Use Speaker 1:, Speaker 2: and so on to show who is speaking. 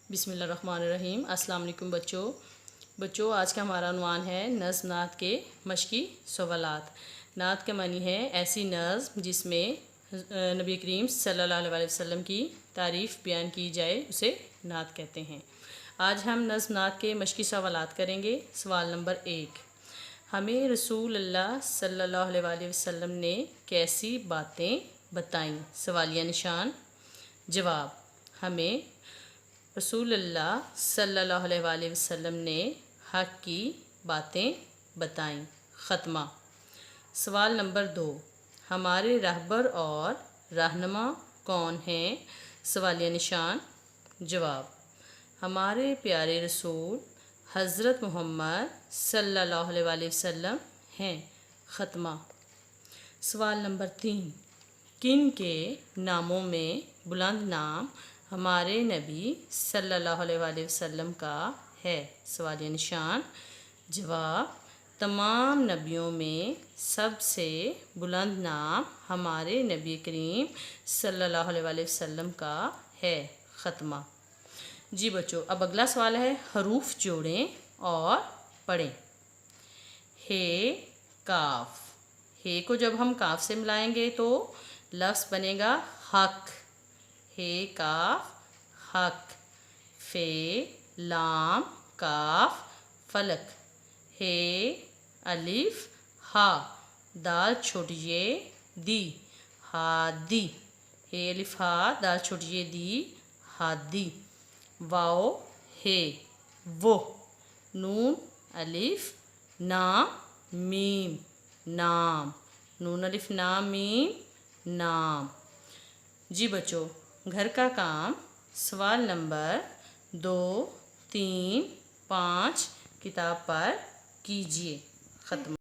Speaker 1: بسم اللہ الرحمن الرحیم۔ السلام علیکم بچوں آج کا ہمارا عنوان ہے نظم نعت کے مشقی سوالات۔ نعت کا معنی ہے ایسی نظم جس میں نبی کریم صلی اللہ علیہ وسلم کی تعریف بیان کی جائے اسے نعت کہتے ہیں۔ آج ہم نظم نعت کے مشقی سوالات کریں گے۔ سوال نمبر 1، ہمیں رسول اللہ صلی اللہ علیہ وسلم نے کیسی باتیں بتائیں؟ سوالیہ نشان۔ جواب، ہمیں رسول اللہ صلی اللہ علیہ وسلم نے حق کی باتیں بتائیں۔ ختمہ۔ سوال نمبر 2، ہمارے رہبر اور رہنما کون ہیں؟ سوالیہ نشان۔ جواب، ہمارے پیارے رسول حضرت محمد صلی اللہ علیہ وسلم ہیں۔ ختمہ۔ سوال نمبر 3، کن کے ناموں میں بلند نام ہمارے نبی صلی اللہ علیہ وسلم کا ہے؟ سوالیہ نشان۔ جواب، تمام نبیوں میں سب سے بلند نام ہمارے نبی کریم صلی اللہ علیہ وسلم کا ہے۔ ختمہ۔ جی بچوں، اب اگلا سوال ہے حروف جوڑیں اور پڑھیں۔ ہے کاف، ہے کو جب ہم کاف سے ملائیں گے تو لفظ بنے گا حق۔ ہے کاف حق۔ فے لام کاف فلک۔ ہے الف ہا دال چھوٹی یہ دی ہادی۔ ہے الف ہا دال چھوٹی یہ دی ہادی۔ واو ہے وہ۔ نون الف نا میم نام۔ نون الف نا میم نام۔ جی بچوں، گھر کا کام سوال نمبر 2، 3، 5 کتاب پر کیجیے۔ ختم۔